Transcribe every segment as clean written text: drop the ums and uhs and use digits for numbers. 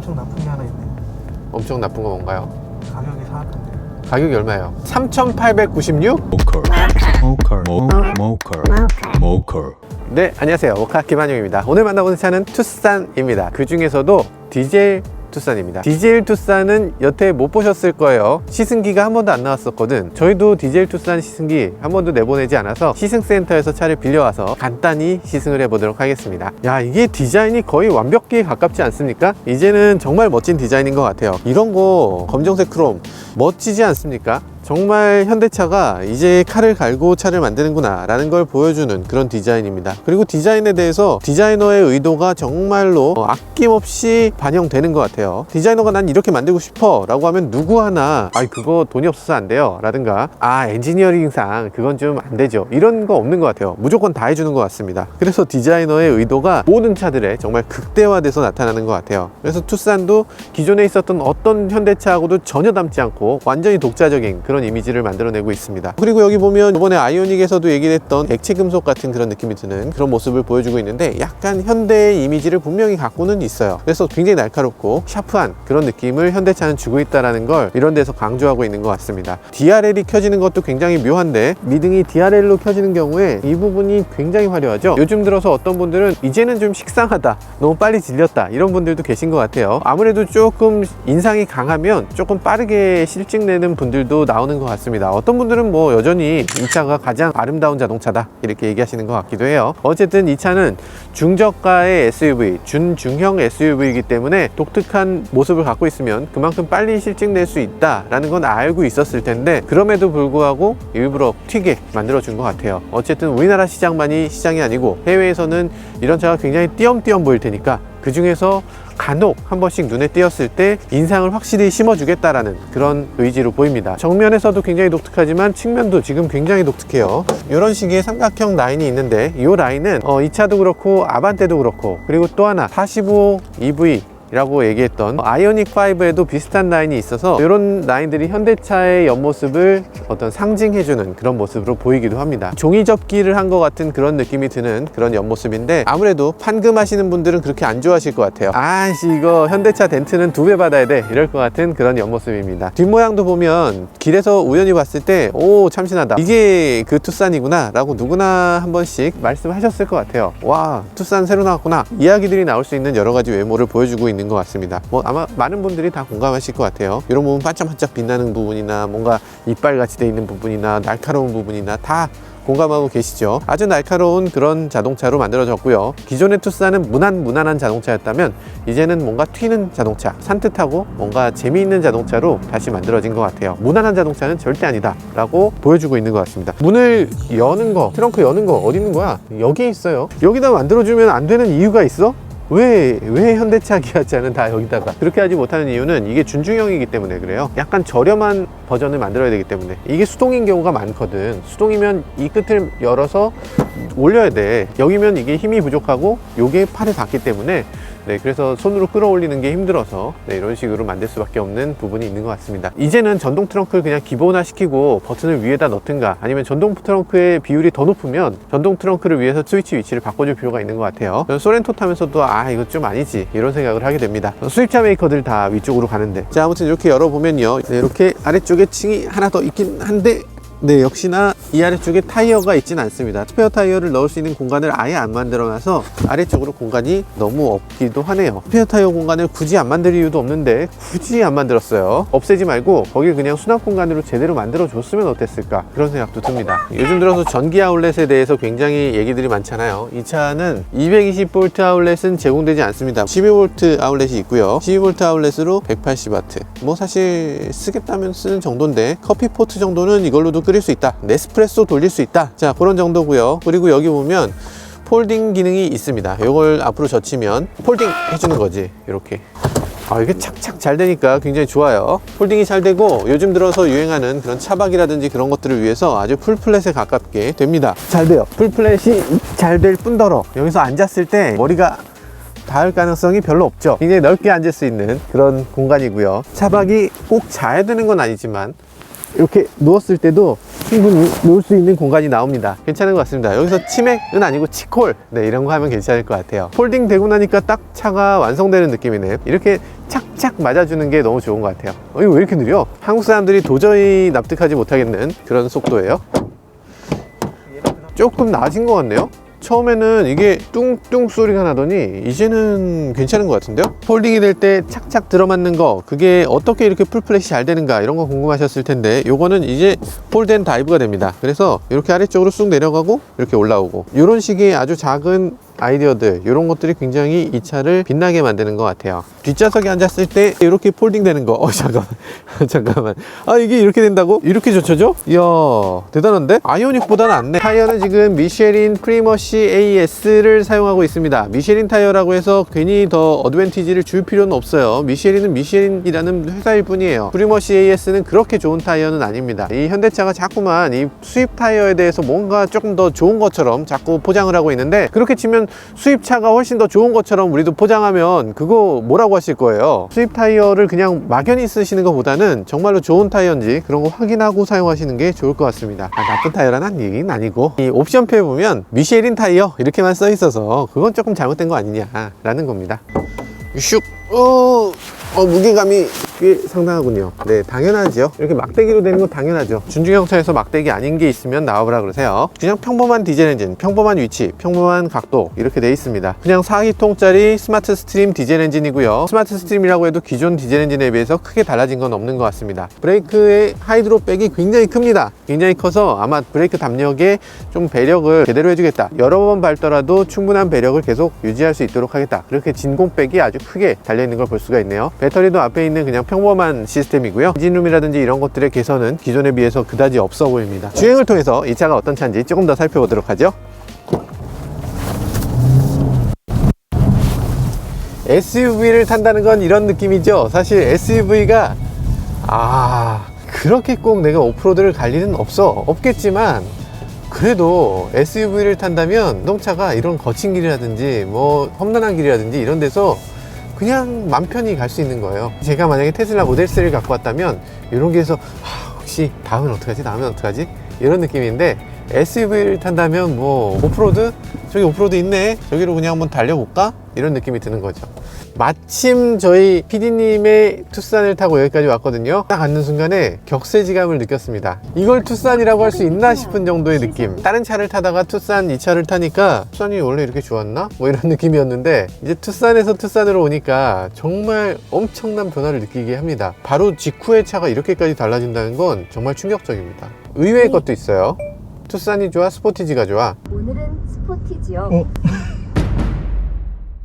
엄청 나쁜 게 하나 있네. 엄청 나쁜 거 뭔가요? 가격이 사악한데. 가격이 얼마예요? 3,896? 모컬. 네, 안녕하세요. 워카 김한용입니다. 오늘 만나보는 차는 투싼입니다. 그 중에서도 디젤 투싼입니다. 디젤 투싼은 여태 못 보셨을 거예요. 시승기가 한 번도 안 나왔었거든. 저희도 디젤 투싼 시승기 한 번도 내보내지 않아서 시승센터에서 차를 빌려와서 간단히 시승을 해보도록 하겠습니다. 야, 이게 디자인이 거의 완벽기에 가깝지 않습니까? 이제는 정말 멋진 디자인인 것 같아요. 이런 거 검정색 크롬 멋지지 않습니까? 정말 현대차가 이제 칼을 갈고 차를 만드는구나 라는 걸 보여주는 그런 디자인입니다. 그리고 디자인에 대해서 디자이너의 의도가 정말로 아낌없이 반영되는 것 같아요. 디자이너가 난 이렇게 만들고 싶어 라고 하면 누구 하나 그거 돈이 없어서 안 돼요 라든가 엔지니어링상 그건 좀 안 되죠, 이런 거 없는 것 같아요. 무조건 다 해주는 것 같습니다. 그래서 디자이너의 의도가 모든 차들에 정말 극대화돼서 나타나는 것 같아요. 그래서 투싼도 기존에 있었던 어떤 현대차하고도 전혀 닮지 않고 완전히 독자적인 그런 이미지를 만들어내고 있습니다. 그리고 여기 보면 이번에 아이오닉에서도 얘기했던 액체 금속 같은 그런 느낌이 드는 그런 모습을 보여주고 있는데 약간 현대의 이미지를 분명히 갖고는 있어요. 그래서 굉장히 날카롭고 샤프한 그런 느낌을 현대차는 주고 있다는 걸 이런 데서 강조하고 있는 것 같습니다. DRL이 켜지는 것도 굉장히 묘한데 미등이 DRL로 켜지는 경우에 이 부분이 굉장히 화려하죠. 요즘 들어서 어떤 분들은 이제는 좀 식상하다, 너무 빨리 질렸다, 이런 분들도 계신 것 같아요. 아무래도 조금 인상이 강하면 조금 빠르게 실증내는 분들도 나오는 것 같습니다. 어떤 분들은 뭐 여전히 이 차가 가장 아름다운 자동차다 이렇게 얘기하시는 것 같기도 해요. 어쨌든 이 차는 중저가의 SUV, 준중형 SUV이기 때문에 독특한 모습을 갖고 있으면 그만큼 빨리 실증낼 수 있다라는 건 알고 있었을 텐데 그럼에도 불구하고 일부러 튀게 만들어준 것 같아요. 어쨌든 우리나라 시장만이 시장이 아니고 해외에서는 이런 차가 굉장히 띄엄띄엄 보일 테니까 그 중에서 간혹 한 번씩 눈에 띄었을 때 인상을 확실히 심어주겠다라는 그런 의지로 보입니다. 정면에서도 굉장히 독특하지만 측면도 지금 굉장히 독특해요. 이런 식의 삼각형 라인이 있는데 이 라인은 이 차도 그렇고 아반떼도 그렇고 그리고 또 하나 45 EV 라고 얘기했던 아이오닉 5에도 비슷한 라인이 있어서 이런 라인들이 현대차의 옆모습을 어떤 상징해주는 그런 모습으로 보이기도 합니다. 종이 접기를 한 것 같은 그런 느낌이 드는 그런 옆모습인데 아무래도 판금하시는 분들은 그렇게 안 좋아하실 것 같아요. 이거 현대차 덴트는 2배 받아야 돼, 이럴 것 같은 그런 옆모습입니다. 뒷모양도 보면 길에서 우연히 봤을 때 오, 참신하다, 이게 그 투싼이구나 라고 누구나 한 번씩 말씀하셨을 것 같아요. 와, 투싼 새로 나왔구나, 이야기들이 나올 수 있는 여러 가지 외모를 보여주고 있는 것 같습니다. 아마 많은 분들이 다 공감하실 것 같아요. 이런 부분 반짝반짝 빛나는 부분이나 뭔가 이빨같이 돼 있는 부분이나 날카로운 부분이나 다 공감하고 계시죠? 아주 날카로운 그런 자동차로 만들어졌고요. 기존의 투싼은 무난한 자동차였다면 이제는 뭔가 튀는 자동차, 산뜻하고 뭔가 재미있는 자동차로 다시 만들어진 것 같아요. 무난한 자동차는 절대 아니다 라고 보여주고 있는 것 같습니다. 문을 여는 거, 트렁크 여는 거 어디 있는 거야? 여기 있어요. 여기다 만들어주면 안 되는 이유가 있어? 왜 현대차, 기아차는 다 여기다가 그렇게 하지 못하는 이유는 이게 준중형이기 때문에 그래요. 약간 저렴한 버전을 만들어야 되기 때문에. 이게 수동인 경우가 많거든. 수동이면 이 끝을 열어서 올려야 돼. 여기면 이게 힘이 부족하고 요게 팔에 닿기 때문에 그래서 손으로 끌어올리는 게 힘들어서 이런 식으로 만들 수밖에 없는 부분이 있는 것 같습니다. 이제는 전동 트렁크를 그냥 기본화 시키고 버튼을 위에다 넣든가 아니면 전동 트렁크의 비율이 더 높으면 전동 트렁크를 위해서 스위치 위치를 바꿔줄 필요가 있는 것 같아요. 저는 소렌토 타면서도 이거 좀 아니지 이런 생각을 하게 됩니다. 수입차 메이커들 다 위쪽으로 가는데. 자, 아무튼 이렇게 열어보면요, 이렇게 아래쪽에 층이 하나 더 있긴 한데 역시나 이 아래쪽에 타이어가 있진 않습니다. 스페어 타이어를 넣을 수 있는 공간을 아예 안 만들어놔서 아래쪽으로 공간이 너무 없기도 하네요. 스페어 타이어 공간을 굳이 안 만들 이유도 없는데 굳이 안 만들었어요. 없애지 말고 거길 그냥 수납 공간으로 제대로 만들어 줬으면 어땠을까, 그런 생각도 듭니다. 요즘 들어서 전기 아울렛에 대해서 굉장히 얘기들이 많잖아요. 이 차는 220V 아울렛은 제공되지 않습니다. 12V 아울렛이 있고요. 12V 아울렛으로 180W, 사실 쓰겠다면 쓰는 정도인데 커피포트 정도는 이걸로도 끓일 수 있다, 네스프레소 돌릴 수 있다, 자, 그런 정도고요. 그리고 여기 보면 폴딩 기능이 있습니다. 이걸 앞으로 젖히면 폴딩 해주는 거지. 이렇게 이게 착착 잘 되니까 굉장히 좋아요. 폴딩이 잘 되고 요즘 들어서 유행하는 그런 차박이라든지 그런 것들을 위해서 아주 풀플랫에 가깝게 됩니다. 잘 돼요. 풀플랫이 잘 될 뿐더러 여기서 앉았을 때 머리가 닿을 가능성이 별로 없죠. 굉장히 넓게 앉을 수 있는 그런 공간이고요. 차박이 꼭 자야 되는 건 아니지만 이렇게 누웠을 때도 충분히 놓을 수 있는 공간이 나옵니다. 괜찮은 것 같습니다. 여기서 치맥은 아니고 치콜, 네, 이런 거 하면 괜찮을 것 같아요. 폴딩 되고 나니까 딱 차가 완성되는 느낌이네요. 이렇게 착착 맞아주는 게 너무 좋은 것 같아요. 이거 왜 이렇게 느려? 한국 사람들이 도저히 납득하지 못하겠는 그런 속도예요. 조금 나아진 것 같네요. 처음에는 이게 뚱뚱 소리가 나더니 이제는 괜찮은 것 같은데요. 폴딩이 될 때 착착 들어맞는 거, 그게 어떻게 이렇게 풀플랫이 잘 되는가, 이런 거 궁금하셨을 텐데, 요거는 이제 폴드 앤 다이브가 됩니다. 그래서 이렇게 아래쪽으로 쑥 내려가고 이렇게 올라오고, 이런 식의 아주 작은 아이디어들, 이런 것들이 굉장히 이 차를 빛나게 만드는 것 같아요. 뒷좌석에 앉았을 때 이렇게 폴딩 되는 거, 잠깐만 이게 이렇게 된다고? 이렇게 젖혀져? 이야, 대단한데? 아이오닉보다는 낫네. 타이어는 지금 미쉐린 프리머시 AS를 사용하고 있습니다. 미쉐린 타이어라고 해서 괜히 더 어드밴티지를 줄 필요는 없어요. 미쉐린은 미쉐린이라는 회사일 뿐이에요. 프리머시 AS는 그렇게 좋은 타이어는 아닙니다. 이 현대차가 자꾸만 이 수입 타이어에 대해서 뭔가 조금 더 좋은 것처럼 자꾸 포장을 하고 있는데, 그렇게 치면 수입차가 훨씬 더 좋은 것처럼 우리도 포장하면 그거 뭐라고 하실 거예요. 수입 타이어를 그냥 막연히 쓰시는 것보다는 정말로 좋은 타이어인지 그런 거 확인하고 사용하시는 게 좋을 것 같습니다. 나쁜 타이어라는 얘기는 아니고, 이 옵션표에 보면 미쉐린 타이어 이렇게,만 써 있어서 그건 조금 잘못된 거 아니냐 라는 겁니다. 슉! 무게감이 꽤 상당하군요. 네, 당연하죠. 이렇게 막대기로 되는 건 당연하죠. 준중형차에서 막대기 아닌 게 있으면 나와보라 그러세요. 그냥 평범한 디젤 엔진, 평범한 위치, 평범한 각도, 이렇게 돼 있습니다. 그냥 4기통짜리 스마트 스트림 디젤 엔진이고요. 스마트 스트림이라고 해도 기존 디젤 엔진에 비해서 크게 달라진 건 없는 것 같습니다. 브레이크의 하이드로백이 굉장히 큽니다. 굉장히 커서 아마 브레이크 담력에 좀 배력을 제대로 해주겠다, 여러 번 밟더라도 충분한 배력을 계속 유지할 수 있도록 하겠다, 그렇게 진공백이 아주 크게 달려있는 걸 볼 수가 있네요. 배터리도 앞에 있는 그냥 평범한 시스템이고요. 엔진룸이라든지 이런 것들의 개선은 기존에 비해서 그다지 없어 보입니다. 주행을 통해서 이 차가 어떤 차인지 조금 더 살펴보도록 하죠. SUV를 탄다는 건 이런 느낌이죠. 사실 SUV가 그렇게 꼭 내가 오프로드를 갈 일은 없겠지만, 그래도 SUV를 탄다면 자동차가 이런 거친 길이라든지 뭐 험난한 길이라든지 이런 데서 그냥 맘 편히 갈 수 있는 거예요. 제가 만약에 테슬라 모델 3를 갖고 왔다면 이런 길에서 혹시 다음엔 어떡하지? 다음엔 어떡하지? 이런 느낌인데, SUV를 탄다면 뭐 오프로드? 저기 오프로드 있네? 저기로 그냥 한번 달려볼까? 이런 느낌이 드는 거죠. 마침 저희 PD님의 투싼을 타고 여기까지 왔거든요. 딱 앉는 순간에 격세지감을 느꼈습니다. 이걸 투싼이라고 할 수 있나 싶은 정도의 느낌. 다른 차를 타다가 투싼 이 차를 타니까 투싼이 원래 이렇게 좋았나? 뭐 이런 느낌이었는데, 이제 투싼에서 투싼으로 오니까 정말 엄청난 변화를 느끼게 합니다. 바로 직후에 차가 이렇게까지 달라진다는 건 정말 충격적입니다. 의외의 것도 있어요. 투싼이 좋아? 스포티지가 좋아? 오늘은 스포티지요.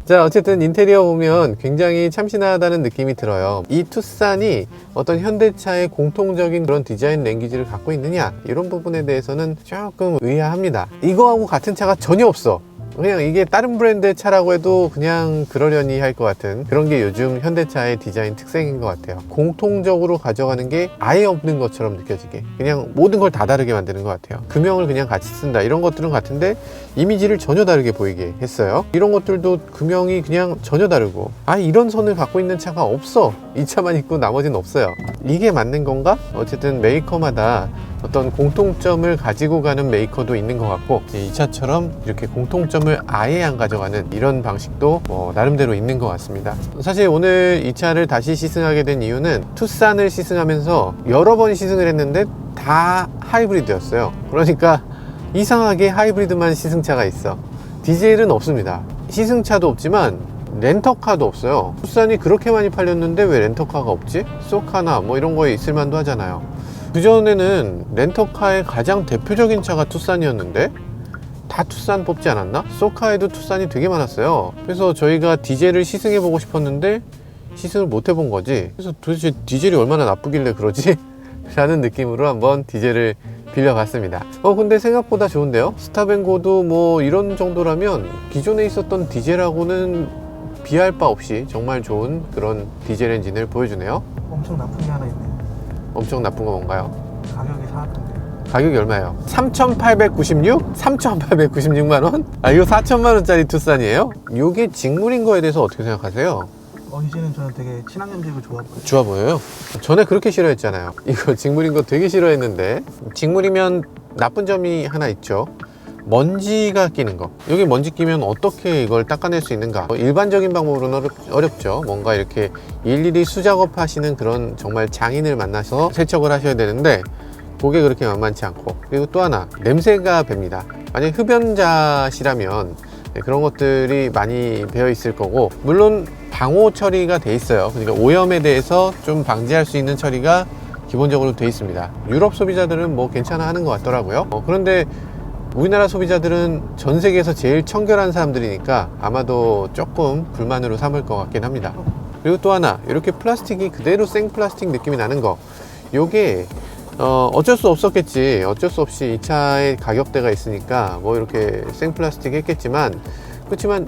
자, 어쨌든 인테리어 보면 굉장히 참신하다는 느낌이 들어요. 이 투싼이 어떤 현대차의 공통적인 그런 디자인 랭귀지를 갖고 있느냐, 이런 부분에 대해서는 조금 의아합니다. 이거하고 같은 차가 전혀 없어. 그냥 이게 다른 브랜드의 차라고 해도 그냥 그러려니 할 것 같은 그런 게 요즘 현대차의 디자인 특색인 것 같아요. 공통적으로 가져가는 게 아예 없는 것처럼 느껴지게, 그냥 모든 걸 다 다르게 만드는 것 같아요. 금형을 그냥 같이 쓴다, 이런 것들은 같은데 이미지를 전혀 다르게 보이게 했어요. 이런 것들도 금형이 그냥 전혀 다르고, 이런 선을 갖고 있는 차가 없어. 이 차만 있고 나머지는 없어요. 이게 맞는 건가? 어쨌든 메이커마다 어떤 공통점을 가지고 가는 메이커도 있는 것 같고, 이 차처럼 이렇게 공통점을 아예 안 가져가는 이런 방식도 나름대로 있는 것 같습니다. 사실 오늘 이 차를 다시 시승하게 된 이유는 투싼을 시승하면서 여러 번 시승을 했는데 다 하이브리드였어요. 그러니까 이상하게 하이브리드만 시승차가 있어. 디젤은 없습니다. 시승차도 없지만 렌터카도 없어요. 투싼이 그렇게 많이 팔렸는데 왜 렌터카가 없지? 쏘카나 뭐 이런 거에 있을 만도 하잖아요. 그전에는 렌터카의 가장 대표적인 차가 투싼이었는데 다 투싼 뽑지 않았나? 쏘카에도 투싼이 되게 많았어요. 그래서 저희가 디젤을 시승해보고 싶었는데 시승을 못 해본 거지. 그래서 도대체 디젤이 얼마나 나쁘길래 그러지? 라는 느낌으로 한번 디젤을 빌려봤습니다. 근데 생각보다 좋은데요? 스탑앤고도 뭐 이런 정도라면 기존에 있었던 디젤하고는 비할 바 없이 정말 좋은 그런 디젤 엔진을 보여주네요. 엄청 나쁜 게 하나 있네요. 엄청 나쁜 거 뭔가요? 가격이 사악한데. 가격이 얼마예요? 3,896? 3,896만원? 이거 4천만원짜리 투싼이에요? 이게 직물인 거에 대해서 어떻게 생각하세요? 이제는 저는 되게 친환경적이고 좋아 보여요. 좋아 보여요? 전에 그렇게 싫어했잖아요. 이거 직물인 거 되게 싫어했는데. 직물이면 나쁜 점이 하나 있죠. 먼지가 끼는 거. 여기 먼지 끼면 어떻게 이걸 닦아낼 수 있는가? 일반적인 방법으로는 어렵죠. 뭔가 이렇게 일일이 수작업 하시는 그런 정말 장인을 만나서 세척을 하셔야 되는데 그게 그렇게 만만치 않고, 그리고 또 하나 냄새가 뱄니다. 만약 흡연자시라면 그런 것들이 많이 배어 있을 거고, 물론 방호 처리가 돼 있어요. 그러니까 오염에 대해서 좀 방지할 수 있는 처리가 기본적으로 돼 있습니다. 유럽 소비자들은 뭐 괜찮아 하는 것 같더라고요. 그런데 우리나라 소비자들은 전 세계에서 제일 청결한 사람들이니까 아마도 조금 불만으로 삼을 것 같긴 합니다. 그리고 또 하나, 이렇게 플라스틱이 그대로 생 플라스틱 느낌이 나는 거, 요게 어쩔 수 없었겠지. 어쩔 수 없이 이 차에 가격대가 있으니까 뭐 이렇게 생 플라스틱 했겠지만, 그렇지만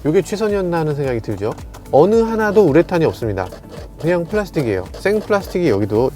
요게 최선이었나 하는 생각이 들죠. 어느 하나도 우레탄이 없습니다. 그냥 플라스틱이에요. 생 플라스틱이 여기도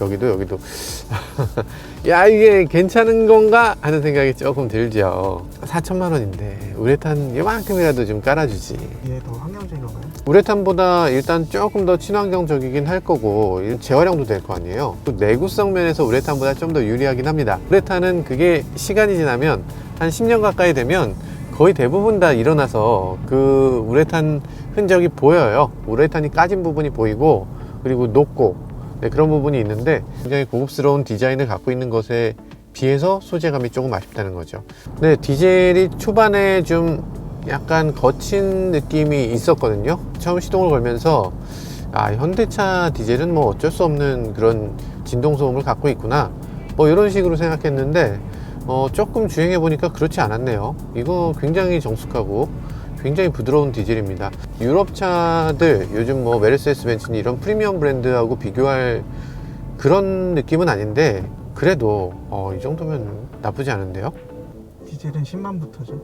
야, 이게 괜찮은 건가 하는 생각이 조금 들죠. 4천만 원인데 우레탄 이만큼이라도 좀 깔아주지. 이게 더 환경적인 건가요? 우레탄보다 일단 조금 더 친환경적이긴 할 거고, 재활용도 될 거 아니에요. 또 내구성 면에서 우레탄보다 좀 더 유리하긴 합니다. 우레탄은 그게 시간이 지나면 한 10년 가까이 되면 거의 대부분 다 일어나서 그 우레탄 흔적이 보여요. 우레탄이 까진 부분이 보이고, 그리고 녹고, 그런 부분이 있는데 굉장히 고급스러운 디자인을 갖고 있는 것에 비해서 소재감이 조금 아쉽다는 거죠. 네, 디젤이 초반에 좀 약간 거친 느낌이 있었거든요. 처음 시동을 걸면서 현대차 디젤은 뭐 어쩔 수 없는 그런 진동 소음을 갖고 있구나, 뭐 이런 식으로 생각했는데 조금 주행해 보니까 그렇지 않았네요. 이거 굉장히 정숙하고 굉장히 부드러운 디젤입니다. 유럽 차들, 요즘 뭐 메르세데스 벤츠니 이런 프리미엄 브랜드하고 비교할 그런 느낌은 아닌데, 그래도 이 정도면 나쁘지 않은데요. 디젤은 10만부터죠.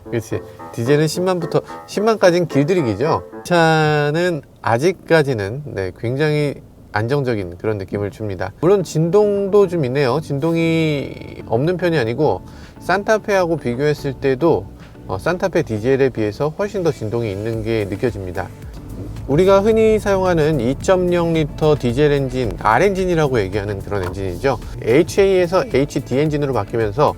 그렇지, 디젤은 10만부터, 10만까지는 길들이기죠. 차는 아직까지는 굉장히 안정적인 그런 느낌을 줍니다. 물론 진동도 좀 있네요. 진동이 없는 편이 아니고, 산타페하고 비교했을 때도 산타페 디젤에 비해서 훨씬 더 진동이 있는 게 느껴집니다. 우리가 흔히 사용하는 2.0L 디젤 엔진, R엔진이라고 얘기하는 그런 엔진이죠. HA에서 HD 엔진으로 바뀌면서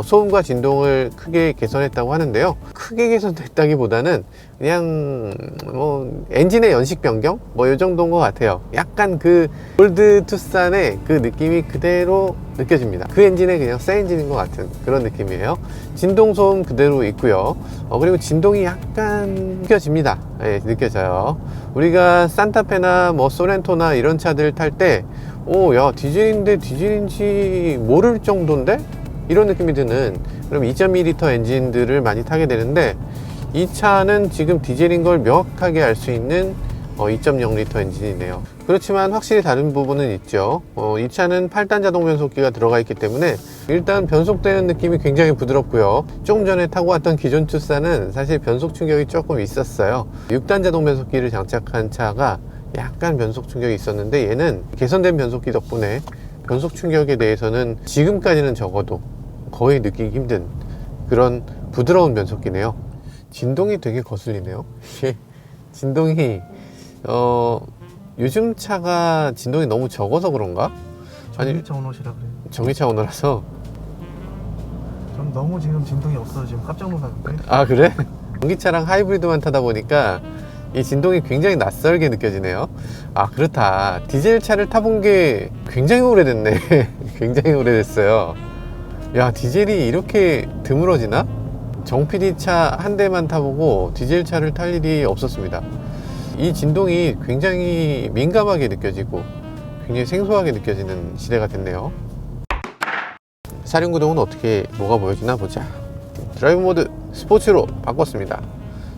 소음과 진동을 크게 개선했다고 하는데요. 크게 개선됐다기보다는 그냥 뭐 엔진의 연식 변경? 뭐 이 정도인 것 같아요. 약간 그 올드 투싼의 그 느낌이 그대로 느껴집니다. 그 엔진의 그냥 새 엔진인 것 같은 그런 느낌이에요. 진동 소음 그대로 있고요. 그리고 진동이 약간 느껴집니다. 네, 느껴져요. 우리가 산타페나 뭐 소렌토나 이런 차들 탈 때 야, 디젤인데 디젤인지 모를 정도인데? 이런 느낌이 드는 그럼 2.2L 엔진들을 많이 타게 되는데, 이 차는 지금 디젤인 걸 명확하게 알 수 있는 2.0L 엔진이네요. 그렇지만 확실히 다른 부분은 있죠. 이 차는 8단 자동 변속기가 들어가 있기 때문에 일단 변속되는 느낌이 굉장히 부드럽고요. 조금 전에 타고 왔던 기존 투싼은 사실 변속 충격이 조금 있었어요. 6단 자동 변속기를 장착한 차가 약간 변속 충격이 있었는데, 얘는 개선된 변속기 덕분에 변속 충격에 대해서는 지금까지는 적어도 거의 느끼기 힘든 그런 부드러운 변속기네요. 진동이 되게 거슬리네요. 진동이 요즘 차가 진동이 너무 적어서 그런가? 전기차 오너시라 그래요. 전기차 오너라서. 전 너무 지금 진동이 없어서 지금 깜짝 놀랐는데. 아, 그래? 전기차랑 하이브리드만 타다 보니까 이 진동이 굉장히 낯설게 느껴지네요. 아, 그렇다. 디젤 차를 타본 게 굉장히 오래됐네. 굉장히 오래됐어요. 야, 디젤이 이렇게 드물어지나? 정PD 차 한 대만 타보고 디젤 차를 탈 일이 없었습니다. 이 진동이 굉장히 민감하게 느껴지고 굉장히 생소하게 느껴지는 시대가 됐네요. 사륜구동은 어떻게 뭐가 보여지나 보자. 드라이브 모드 스포츠로 바꿨습니다.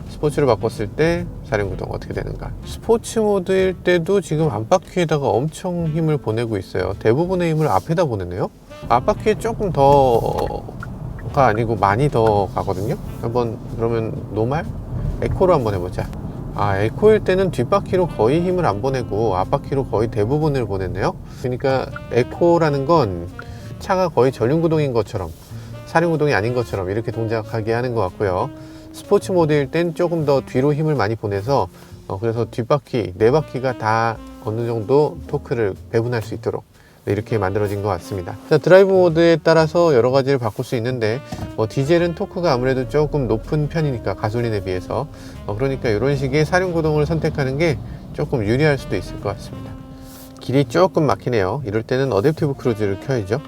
스포츠로 바꿨을 때 사륜구동 어떻게 되는가. 스포츠 모드일 때도 지금 앞바퀴에다가 엄청 힘을 보내고 있어요. 대부분의 힘을 앞에다 보내네요. 앞바퀴에 조금 더가 아니고 많이 더 가거든요. 한번 그러면 노말? 에코로 한번 해보자. 에코일 때는 뒷바퀴로 거의 힘을 안 보내고 앞바퀴로 거의 대부분을 보냈네요. 그러니까 에코라는 건 차가 거의 전륜구동인 것처럼, 사륜구동이 아닌 것처럼 이렇게 동작하게 하는 것 같고요. 스포츠 모드일 땐 조금 더 뒤로 힘을 많이 보내서 그래서 뒷바퀴, 네 바퀴가 다 어느 정도 토크를 배분할 수 있도록 이렇게 만들어진 것 같습니다. 자, 드라이브 모드에 따라서 여러 가지를 바꿀 수 있는데 디젤은 토크가 아무래도 조금 높은 편이니까 가솔린에 비해서 그러니까 이런 식의 사륜구동을 선택하는 게 조금 유리할 수도 있을 것 같습니다. 길이 조금 막히네요. 이럴 때는 어댑티브 크루즈를 켜야죠.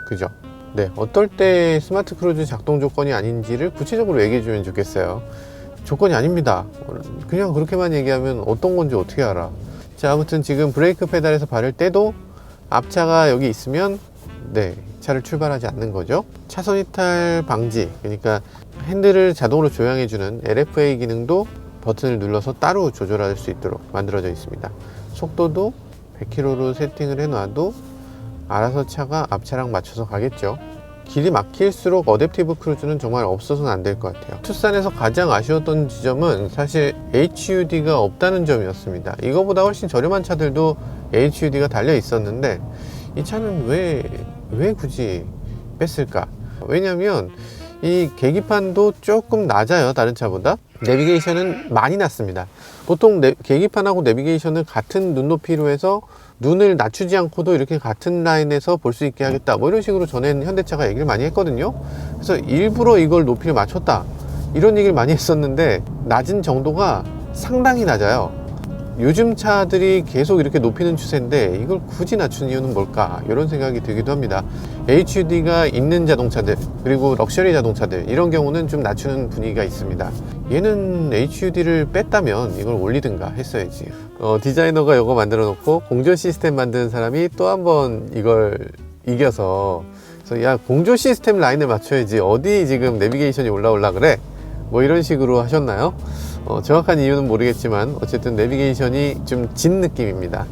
그죠? 네, 어떨 때 스마트 크루즈 작동 조건이 아닌지를 구체적으로 얘기해 주면 좋겠어요. 조건이 아닙니다. 그냥 그렇게만 얘기하면 어떤 건지 어떻게 알아. 자, 아무튼 지금 브레이크 페달에서 밟을 때도 앞차가 여기 있으면 네, 차를 출발하지 않는 거죠. 차선 이탈 방지, 그러니까 핸들을 자동으로 조향해 주는 LFA 기능도 버튼을 눌러서 따로 조절할 수 있도록 만들어져 있습니다. 속도도 100km로 세팅을 해 놔도 알아서 차가 앞차랑 맞춰서 가겠죠. 길이 막힐수록 어댑티브 크루즈는 정말 없어서는 안 될 것 같아요. 투싼에서 가장 아쉬웠던 지점은 사실 HUD가 없다는 점이었습니다. 이거보다 훨씬 저렴한 차들도 HUD가 달려 있었는데 이 차는 왜 굳이 뺐을까? 왜냐면 이 계기판도 조금 낮아요, 다른 차보다. 내비게이션은 많이 낮습니다. 보통 계기판하고 내비게이션을 같은 눈높이로 해서 눈을 낮추지 않고도 이렇게 같은 라인에서 볼 수 있게 하겠다, 뭐 이런 식으로 전엔 현대차가 얘기를 많이 했거든요. 그래서 일부러 이걸 높이를 맞췄다, 이런 얘기를 많이 했었는데 낮은 정도가 상당히 낮아요. 요즘 차들이 계속 이렇게 높이는 추세인데 이걸 굳이 낮춘 이유는 뭘까, 이런 생각이 들기도 합니다. HUD가 있는 자동차들, 그리고 럭셔리 자동차들, 이런 경우는 좀 낮추는 분위기가 있습니다. 얘는 HUD를 뺐다면 이걸 올리든가 했어야지. 디자이너가 이거 만들어 놓고 공조 시스템 만드는 사람이 또 한번 이걸 이겨서, 그래서 야, 공조 시스템 라인을 맞춰야지 어디 지금 내비게이션이 올라올라 그래, 뭐 이런 식으로 하셨나요? 정확한 이유는 모르겠지만 어쨌든 내비게이션이 좀 진 느낌입니다.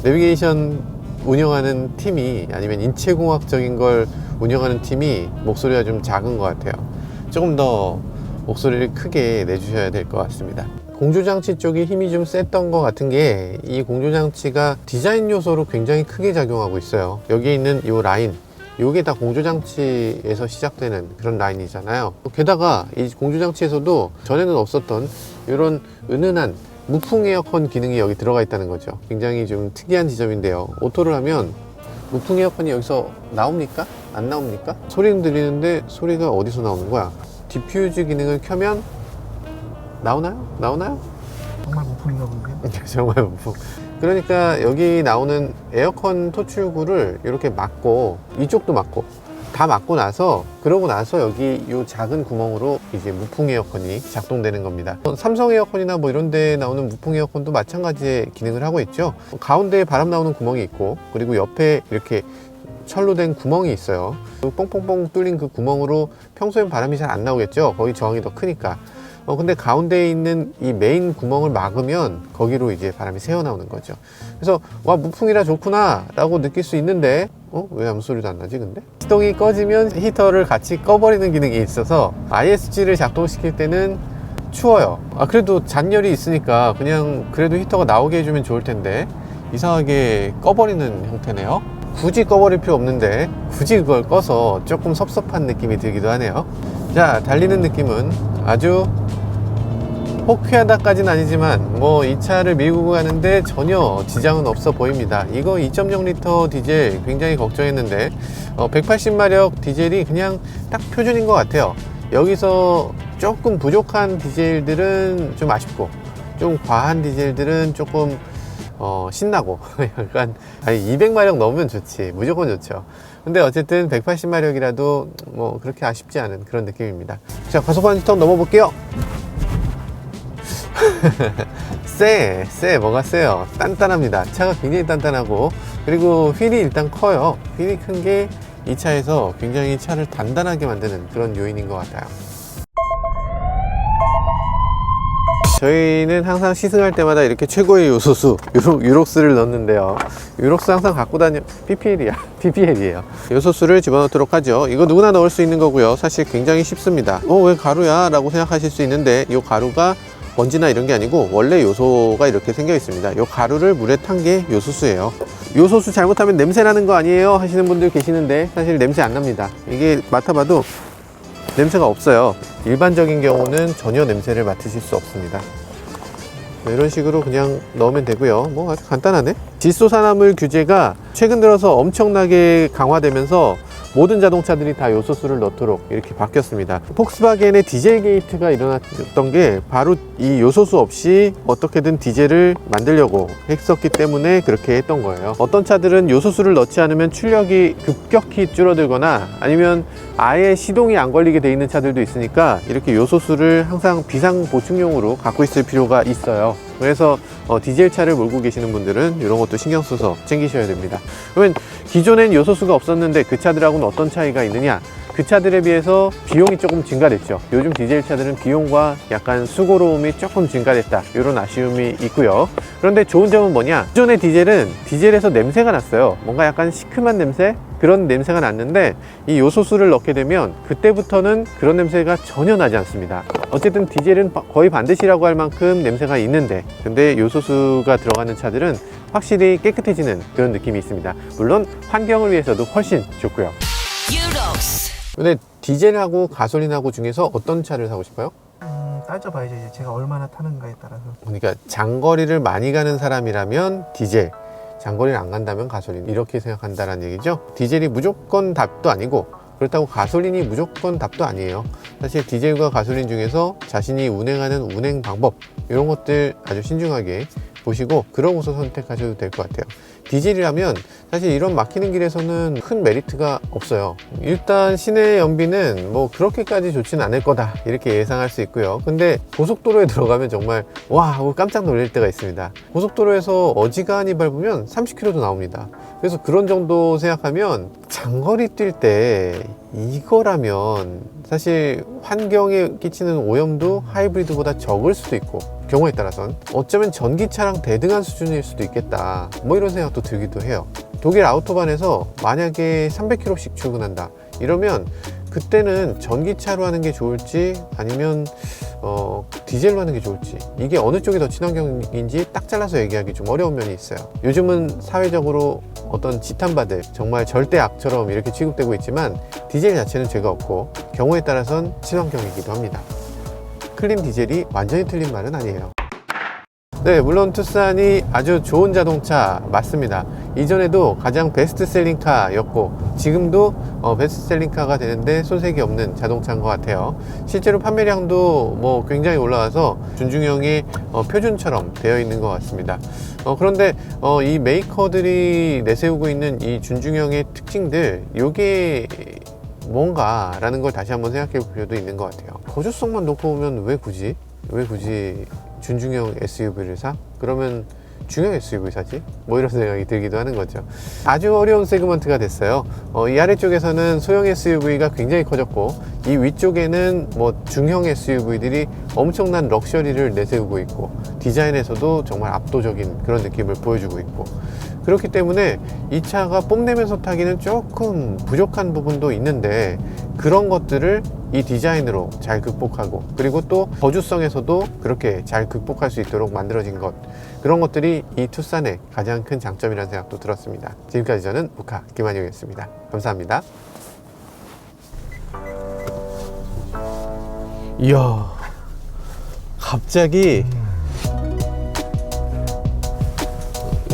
내비게이션 운영하는 팀이, 아니면 인체공학적인 걸 운영하는 팀이 목소리가 좀 작은 것 같아요. 조금 더 목소리를 크게 내주셔야 될 것 같습니다. 공조장치 쪽이 힘이 좀 셌던 것 같은 게, 이 공조장치가 디자인 요소로 굉장히 크게 작용하고 있어요. 여기 있는 이 라인, 이게 다 공조장치에서 시작되는 그런 라인이잖아요. 게다가 이 공조장치에서도 전에는 없었던 이런 은은한 무풍 에어컨 기능이 여기 들어가 있다는 거죠. 굉장히 좀 특이한 지점인데요. 오토를 하면 무풍 에어컨이 여기서 나옵니까? 안 나옵니까? 소리는 들리는데 소리가 어디서 나오는 거야? 디퓨즈 기능을 켜면 나오나요? 나오나요? 정말 무풍인가 본데요? 정말 무풍. 그러니까 여기 나오는 에어컨 토출구를 이렇게 막고, 이쪽도 막고, 다 막고 나서, 그러고 나서 여기 이 작은 구멍으로 이제 무풍 에어컨이 작동되는 겁니다. 삼성 에어컨이나 뭐 이런 데 나오는 무풍 에어컨도 마찬가지의 기능을 하고 있죠. 가운데에 바람 나오는 구멍이 있고, 그리고 옆에 이렇게 철로 된 구멍이 있어요. 그 뽕뽕뽕 뚫린 그 구멍으로 평소엔 바람이 잘 안 나오겠죠. 거기 저항이 더 크니까. 근데 가운데에 있는 이 메인 구멍을 막으면 거기로 이제 바람이 새어 나오는 거죠. 그래서 와, 무풍이라 좋구나 라고 느낄 수 있는데 왜 아무 소리도 안 나지 근데? 시동이 꺼지면 히터를 같이 꺼버리는 기능이 있어서 ISG를 작동시킬 때는 추워요. 그래도 잔열이 있으니까 그냥 그래도 히터가 나오게 해주면 좋을 텐데 이상하게 꺼버리는 형태네요. 굳이 꺼버릴 필요 없는데 굳이 그걸 꺼서 조금 섭섭한 느낌이 들기도 하네요. 자, 달리는 느낌은 아주 호쾌하다까지는 아니지만 뭐 이 차를 밀고 가는데 전혀 지장은 없어 보입니다. 이거 2.0L 디젤 굉장히 걱정했는데 180마력 디젤이 그냥 딱 표준인 것 같아요. 여기서 조금 부족한 디젤들은 좀 아쉽고, 좀 과한 디젤들은 조금 신나고 약간 200마력 넘으면 좋지, 무조건 좋죠. 근데 어쨌든 180마력이라도 뭐 그렇게 아쉽지 않은 그런 느낌입니다. 자, 과속반 시점 넘어볼게요. 뭐가 세요? 단단합니다. 차가 굉장히 단단하고, 그리고 휠이 일단 커요. 휠이 큰 게 이 차에서 굉장히 차를 단단하게 만드는 그런 요인인 것 같아요. 저희는 항상 시승할 때마다 이렇게 최고의 요소수 유록스를 넣는데요. 유록스 항상 갖고 다녀. PPL이에요. 요소수를 집어넣도록 하죠. 이거 누구나 넣을 수 있는 거고요. 사실 굉장히 쉽습니다. 왜 가루야? 라고 생각하실 수 있는데 이 가루가 먼지나 이런 게 아니고 원래 요소가 이렇게 생겨 있습니다. 요 가루를 물에 탄 게 요소수예요. 요소수 잘못하면 냄새 나는 거 아니에요 하시는 분들 계시는데 사실 냄새 안 납니다. 이게 맡아봐도 냄새가 없어요. 일반적인 경우는 전혀 냄새를 맡으실 수 없습니다. 이런 식으로 그냥 넣으면 되고요. 뭐 아주 간단하네. 질소산화물 규제가 최근 들어서 엄청나게 강화되면서 모든 자동차들이 다 요소수를 넣도록 이렇게 바뀌었습니다. 폭스바겐의 디젤 게이트가 일어났던 게 바로 이 요소수 없이 어떻게든 디젤을 만들려고 했었기 때문에 그렇게 했던 거예요. 어떤 차들은 요소수를 넣지 않으면 출력이 급격히 줄어들거나 아니면 아예 시동이 안 걸리게 돼 있는 차들도 있으니까 이렇게 요소수를 항상 비상 보충용으로 갖고 있을 필요가 있어요. 그래서 디젤 차를 몰고 계시는 분들은 이런 것도 신경 써서 챙기셔야 됩니다. 그러면 기존엔 요소수가 없었는데 그 차들하고는 어떤 차이가 있느냐? 그 차들에 비해서 비용이 조금 증가됐죠. 요즘 디젤 차들은 비용과 약간 수고로움이 조금 증가됐다, 이런 아쉬움이 있고요. 그런데 좋은 점은 뭐냐? 기존의 디젤은 디젤에서 냄새가 났어요. 뭔가 약간 시큼한 냄새? 그런 냄새가 났는데 이 요소수를 넣게 되면 그때부터는 그런 냄새가 전혀 나지 않습니다. 어쨌든 디젤은 거의 반드시라고 할 만큼 냄새가 있는데, 근데 요소수가 들어가는 차들은 확실히 깨끗해지는 그런 느낌이 있습니다. 물론 환경을 위해서도 훨씬 좋고요. 근데 디젤하고 가솔린하고 중에서 어떤 차를 사고 싶어요? 따져봐야죠. 이제 제가 얼마나 타는가에 따라서. 그러니까 장거리를 많이 가는 사람이라면 디젤, 장거리를 안 간다면 가솔린, 이렇게 생각한다는 얘기죠. 디젤이 무조건 답도 아니고 그렇다고 가솔린이 무조건 답도 아니에요. 사실 디젤과 가솔린 중에서 자신이 운행하는 운행 방법, 이런 것들 아주 신중하게 보시고 그러고서 선택하셔도 될 것 같아요. 디젤이라면 사실 이런 막히는 길에서는 큰 메리트가 없어요. 일단 시내 연비는 뭐 그렇게까지 좋지는 않을 거다, 이렇게 예상할 수 있고요. 근데 고속도로에 들어가면 정말 와 하고 깜짝 놀랄 때가 있습니다. 고속도로에서 어지간히 밟으면 30km도 나옵니다. 그래서 그런 정도 생각하면 장거리 뛸 때 이거라면 사실 환경에 끼치는 오염도 하이브리드보다 적을 수도 있고, 경우에 따라서는 어쩌면 전기차랑 대등한 수준일 수도 있겠다, 뭐 이런 생각도 들기도 해요. 독일 아우토반에서 만약에 300km씩 출근한다 이러면 그때는 전기차로 하는 게 좋을지 아니면 디젤로 하는 게 좋을지, 이게 어느 쪽이 더 친환경인지 딱 잘라서 얘기하기 좀 어려운 면이 있어요. 요즘은 사회적으로 어떤 지탄받을 정말 절대 악처럼 이렇게 취급되고 있지만 디젤 자체는 죄가 없고 경우에 따라선 친환경이기도 합니다. 클린 디젤이 완전히 틀린 말은 아니에요. 네, 물론 투싼이 아주 좋은 자동차 맞습니다. 이전에도 가장 베스트셀링카였고 지금도 베스트셀링카가 되는데 손색이 없는 자동차인 것 같아요. 실제로 판매량도 뭐 굉장히 올라와서 준중형의 표준처럼 되어 있는 것 같습니다. 그런데 이 메이커들이 내세우고 있는 이 준중형의 특징들, 요게 뭔가라는 걸 다시 한번 생각해 볼 필요도 있는 것 같아요. 거주성만 놓고 보면 왜 굳이 준중형 SUV를 사? 그러면 중형 SUV 사지? 뭐 이런 생각이 들기도 하는 거죠. 아주 어려운 세그먼트가 됐어요. 이 아래쪽에서는 소형 SUV가 굉장히 커졌고 이 위쪽에는 뭐 중형 SUV들이 엄청난 럭셔리를 내세우고 있고 디자인에서도 정말 압도적인 그런 느낌을 보여주고 있고, 그렇기 때문에 이 차가 뽐내면서 타기는 조금 부족한 부분도 있는데 그런 것들을 이 디자인으로 잘 극복하고, 그리고 또 거주성에서도 그렇게 잘 극복할 수 있도록 만들어진 것, 그런 것들이 이 투싼의 가장 큰 장점이라는 생각도 들었습니다. 지금까지 저는 우카 김한용이었습니다. 감사합니다. 이야, 갑자기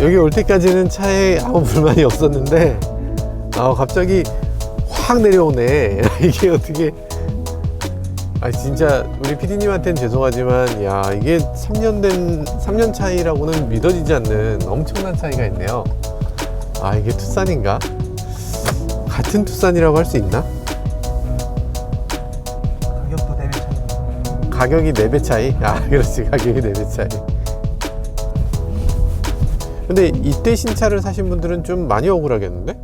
여기 올 때까지는 차에 아무 불만이 없었는데 갑자기 확 내려오네. 이게 어떻게, 진짜 우리 PD님한테는 죄송하지만 야, 이게 3년 차이라고는 믿어지지 않는 엄청난 차이가 있네요. 이게 투싼인가? 같은 투싼이라고 할 수 있나? 가격도 4배 차이. 가격이 4배 차이? 그렇지, 가격이 4배 차이. 근데 이때 신차를 사신 분들은 좀 많이 억울하겠는데?